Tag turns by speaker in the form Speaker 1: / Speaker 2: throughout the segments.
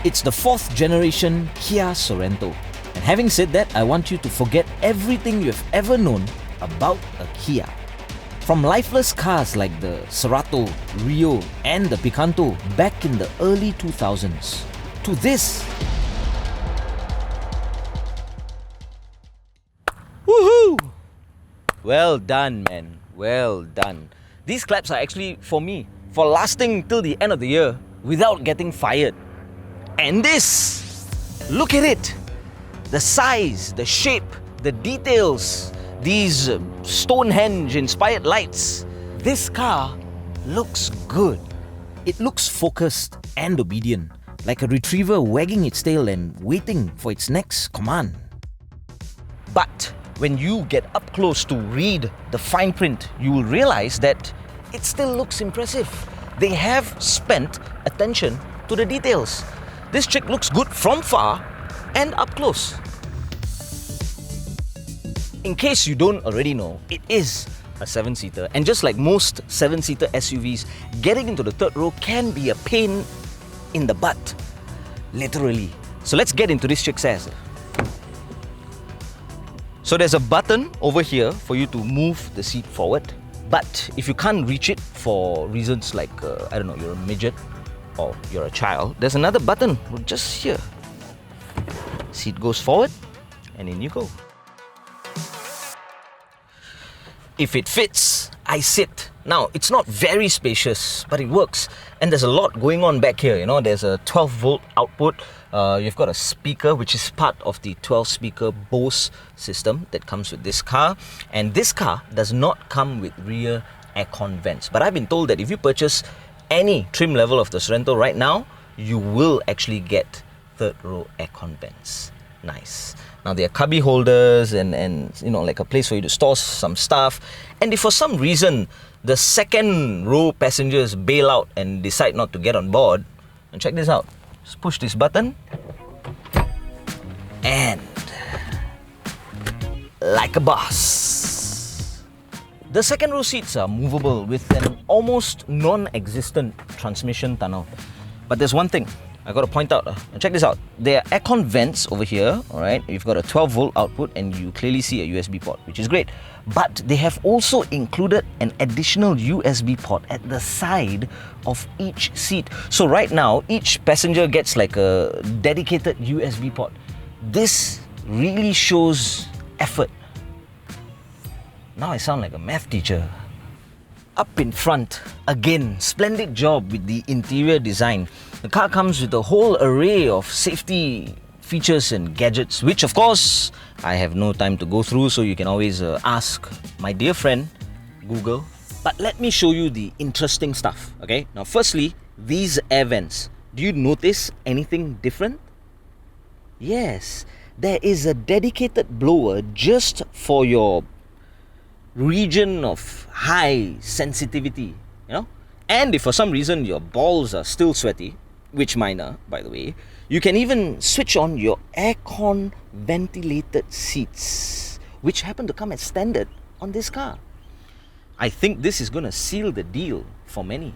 Speaker 1: It's the 4th generation Kia Sorento. And having said that, I want you to forget everything you've ever known about a Kia. From lifeless cars like the Cerato, Rio and the Picanto back in the early 2000s, to this. Woohoo! Well done, man. Well done. These claps are actually for me, for lasting till the end of the year without getting fired. And this, look at it. The size, the shape, the details, these Stonehenge-inspired lights. This car looks good. It looks focused and obedient, like a retriever wagging its tail and waiting for its next command. But when you get up close to read the fine print, you will realize that it still looks impressive. They have spent attention to the details. This chick looks good from far and up close. In case you don't already know, it is a 7-seater, and just like most 7-seater SUVs, getting into the third row can be a pain in the butt, literally. So let's get into this chick's ass. So there's a button over here for you to move the seat forward, but if you can't reach it for reasons like, I don't know, you're a midget or you're a child, there's another button just here. Seat goes forward and in you go. If it fits, I sit. Now, it's not very spacious, but it works. And there's a lot going on back here, you know. There's a 12-volt output. You've got a speaker, which is part of the 12-speaker Bose system that comes with this car. And this car does not come with rear aircon vents. But I've been told that if you purchase any trim level of the Sorento right now, you will actually get third-row aircon vents. Nice. Now there are cubby holders and you know, like a place for you to store some stuff. And if for some reason the second row passengers bail out and decide not to get on board, and check this out, just push this button and like a boss. The second row seats are movable with an almost non-existent transmission tunnel. But there's one thing I got to point out, check this out. There are aircon vents over here, alright? You've got a 12-volt output and you clearly see a USB port, which is great. But they have also included an additional USB port at the side of each seat. So right now, each passenger gets like a dedicated USB port. This really shows effort. Now I sound like a math teacher. Up in front, again, splendid job with the interior design. The car comes with a whole array of safety features and gadgets, which of course, I have no time to go through, so you can always ask my dear friend, Google. But let me show you the interesting stuff, okay? Now firstly, these air vents. Do you notice anything different? Yes, there is a dedicated blower just for your region of high sensitivity, you know? And if for some reason your balls are still sweaty, which mine are, by the way, you can even switch on your aircon ventilated seats, which happen to come as standard on this car. I think this is going to seal the deal for many.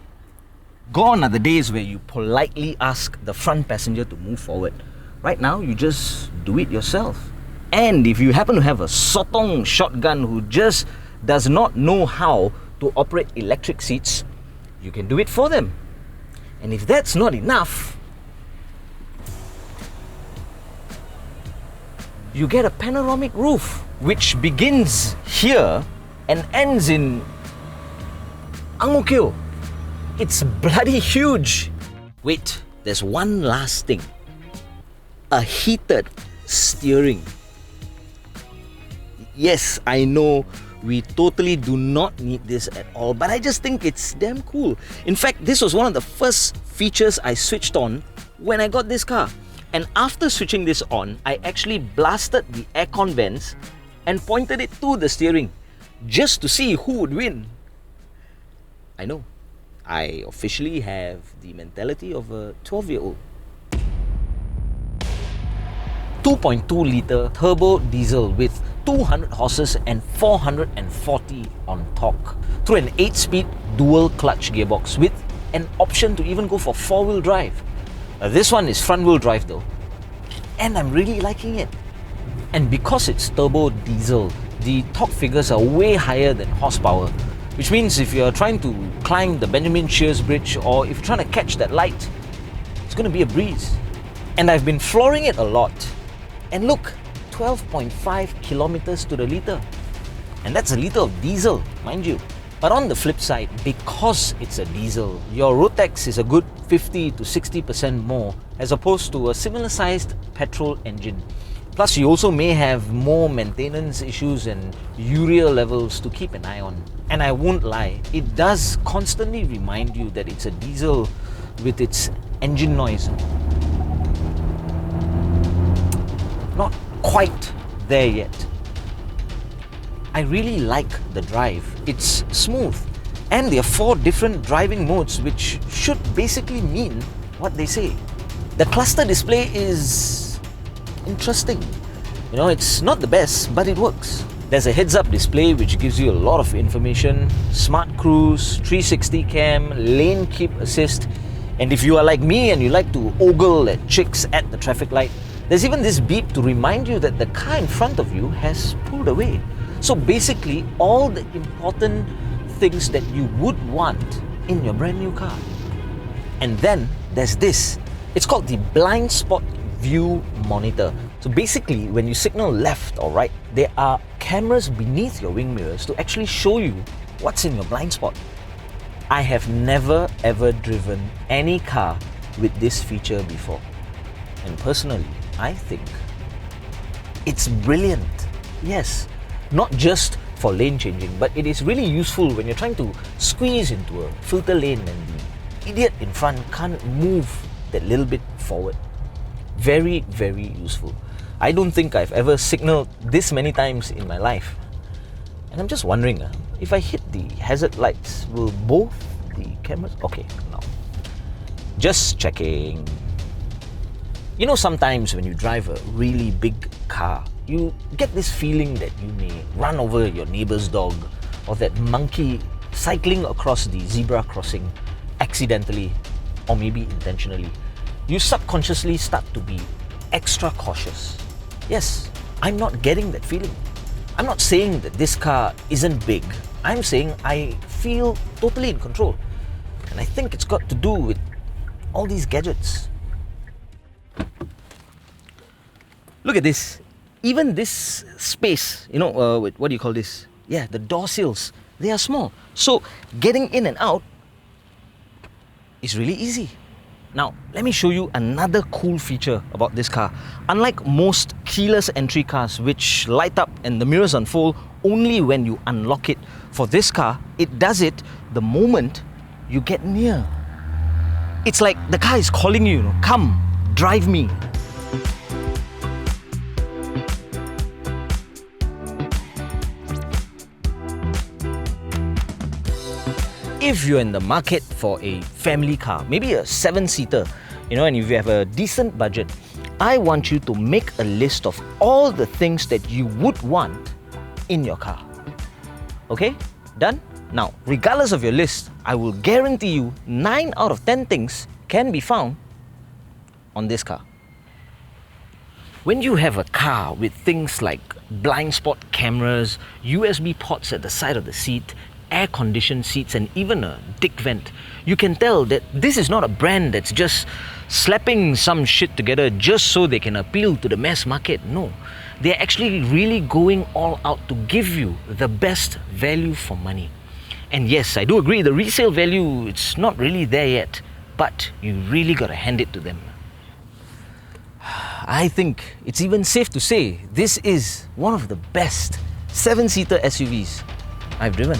Speaker 1: Gone are the days where you politely ask the front passenger to move forward. Right now, you just do it yourself. And if you happen to have a sotong shotgun who just does not know how to operate electric seats, you can do it for them. And if that's not enough, you get a panoramic roof, which begins here and ends in Ang Mo Kio. It's bloody huge. Wait, there's one last thing. A heated steering. Yes, I know we totally do not need this at all, but I just think it's damn cool. In fact, this was one of the first features I switched on when I got this car. And after switching this on, I actually blasted the aircon vents and pointed it to the steering just to see who would win. I know, I officially have the mentality of a 12-year-old. 2.2-litre turbo diesel with 200 horses and 440 on torque through an 8-speed dual clutch gearbox with an option to even go for 4-wheel drive. This one is front wheel drive though, and I'm really liking it. And because it's turbo diesel, the torque figures are way higher than horsepower, which means if you're trying to climb the Benjamin Sheares Bridge or if you're trying to catch that light, it's going to be a breeze. And I've been flooring it a lot. And look, 12.5 kilometers to the litre. And that's a litre of diesel, mind you. But on the flip side, because it's a diesel, your road tax is a good 50 to 60% more as opposed to a similar sized petrol engine. Plus, you also may have more maintenance issues and urea levels to keep an eye on. And I won't lie, it does constantly remind you that it's a diesel with its engine noise. Not quite there yet. I really like the drive. It's smooth. And there are 4 different driving modes, which should basically mean what they say. The cluster display is interesting. You know, it's not the best, but it works. There's a heads-up display which gives you a lot of information, smart cruise, 360 cam, lane keep assist, and if you are like me and you like to ogle at chicks at the traffic light, there's even this beep to remind you that the car in front of you has pulled away. So basically, all the important things that you would want in your brand new car. And then there's this. It's called the blind spot view monitor. So basically, when you signal left or right, there are cameras beneath your wing mirrors to actually show you what's in your blind spot. I have never ever driven any car with this feature before. And personally, I think it's brilliant. Yes, not just for lane changing, but it is really useful when you're trying to squeeze into a filter lane and the idiot in front can't move that little bit forward. Very, very useful. I don't think I've ever signaled this many times in my life. And I'm just wondering, if I hit the hazard lights, will both the cameras... Okay, no. Just checking. You know, sometimes when you drive a really big car, you get this feeling that you may run over your neighbor's dog or that monkey cycling across the zebra crossing accidentally or maybe intentionally. You subconsciously start to be extra cautious. Yes, I'm not getting that feeling. I'm not saying that this car isn't big. I'm saying I feel totally in control. And I think it's got to do with all these gadgets. Look at this. Even this space, you know, what do you call this? Yeah, the door sills, they are small. So getting in and out is really easy. Now, let me show you another cool feature about this car. Unlike most keyless entry cars which light up and the mirrors unfold only when you unlock it, for this car, it does it the moment you get near. It's like the car is calling you, come, drive me. If you're in the market for a family car, maybe a 7-seater, and if you have a decent budget, I want you to make a list of all the things that you would want in your car. Okay? Done? Now, regardless of your list, I will guarantee you 9 out of 10 things can be found on this car. When you have a car with things like blind spot cameras, USB ports at the side of the seat, air-conditioned seats and even a dick vent, you can tell that this is not a brand that's just slapping some shit together just so they can appeal to the mass market. No, they're actually really going all out to give you the best value for money. And yes, I do agree, the resale value, it's not really there yet, but you really gotta hand it to them. I think it's even safe to say this is one of the best 7-seater SUVs I've driven.